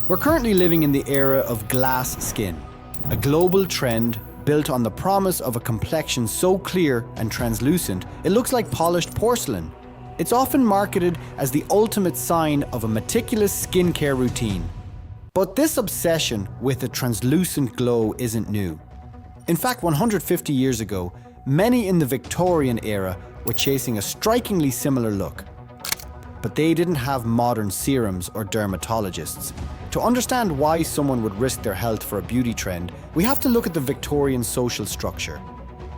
We're currently living in the era of glass skin, a global trend built on the promise of a complexion so clear and translucent it looks like polished porcelain. It's often marketed as the ultimate sign of a meticulous skincare routine. But this obsession with a translucent glow isn't new. In fact, 150 years ago, many in the Victorian era were chasing a strikingly similar look. But they didn't have modern serums or dermatologists. To understand why someone would risk their health for a beauty trend, we have to look at the Victorian social structure.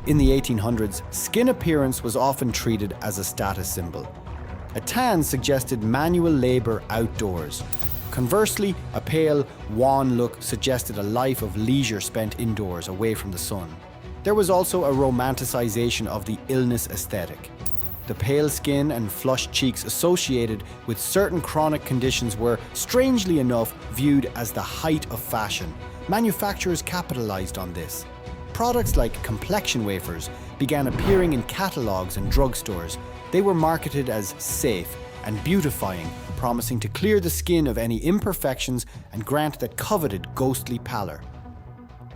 In the 1800s, skin appearance was often treated as a status symbol. A tan suggested manual labor outdoors. Conversely, a pale, wan look suggested a life of leisure spent indoors, away from the sun. There was also a romanticization of the illness aesthetic. The pale skin and flushed cheeks associated with certain chronic conditions were, strangely enough, viewed as the height of fashion. Manufacturers capitalized on this. Products like complexion wafers began appearing in catalogs and drugstores. They were marketed as safe and beautifying, promising to clear the skin of any imperfections and grant that coveted ghostly pallor.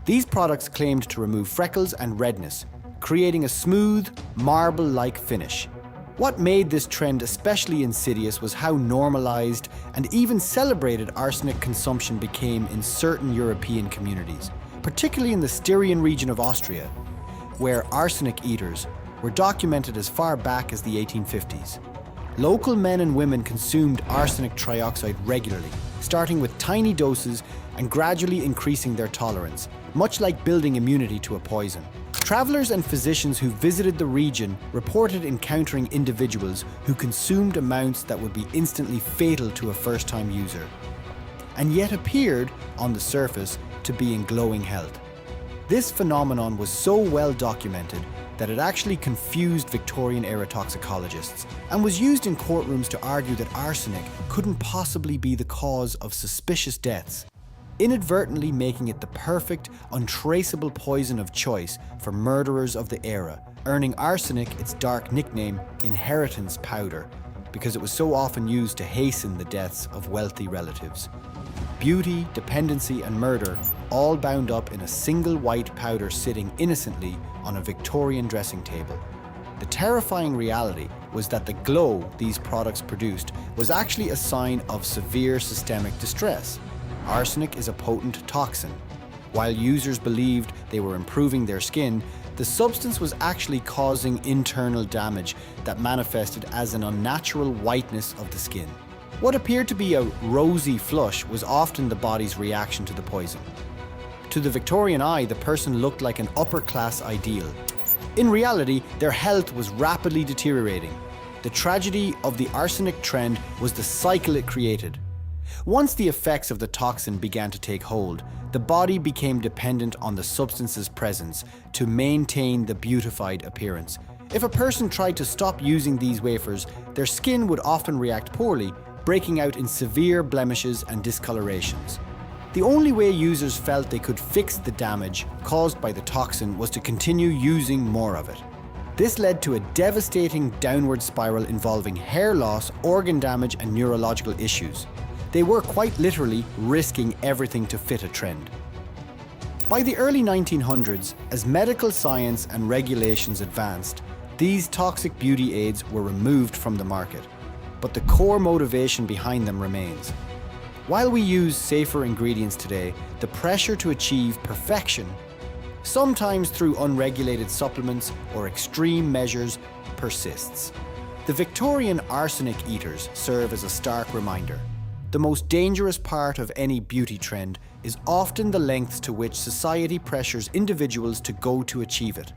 These products claimed to remove freckles and redness, creating a smooth, marble-like finish. What made this trend especially insidious was how normalized and even celebrated arsenic consumption became in certain European communities, particularly in the Styrian region of Austria, where arsenic eaters were documented as far back as the 1850s. Local men and women consumed arsenic trioxide regularly, starting with tiny doses and gradually increasing their tolerance, much like building immunity to a poison. Travelers and physicians who visited the region reported encountering individuals who consumed amounts that would be instantly fatal to a first-time user, and yet appeared, on the surface, to be in glowing health. This phenomenon was so well documented that it actually confused Victorian-era toxicologists and was used in courtrooms to argue that arsenic couldn't possibly be the cause of suspicious deaths, inadvertently making it the perfect, untraceable poison of choice for murderers of the era, earning arsenic its dark nickname, inheritance powder, because it was so often used to hasten the deaths of wealthy relatives. Beauty, dependency, and murder all bound up in a single white powder sitting innocently on a Victorian dressing table. The terrifying reality was that the glow these products produced was actually a sign of severe systemic distress. Arsenic is a potent toxin. While users believed they were improving their skin, the substance was actually causing internal damage that manifested as an unnatural whiteness of the skin. What appeared to be a rosy flush was often the body's reaction to the poison. To the Victorian eye, the person looked like an upper-class ideal. In reality, their health was rapidly deteriorating. The tragedy of the arsenic trend was the cycle it created. Once the effects of the toxin began to take hold, the body became dependent on the substance's presence to maintain the beautified appearance. If a person tried to stop using these wafers, their skin would often react poorly, breaking out in severe blemishes and discolorations. The only way users felt they could fix the damage caused by the toxin was to continue using more of it. This led to a devastating downward spiral involving hair loss, organ damage, and neurological issues. They were quite literally risking everything to fit a trend. By the early 1900s, as medical science and regulations advanced, these toxic beauty aids were removed from the market, but the core motivation behind them remains. While we use safer ingredients today, the pressure to achieve perfection, sometimes through unregulated supplements or extreme measures, persists. The Victorian arsenic eaters serve as a stark reminder. The most dangerous part of any beauty trend is often the lengths to which society pressures individuals to go to achieve it.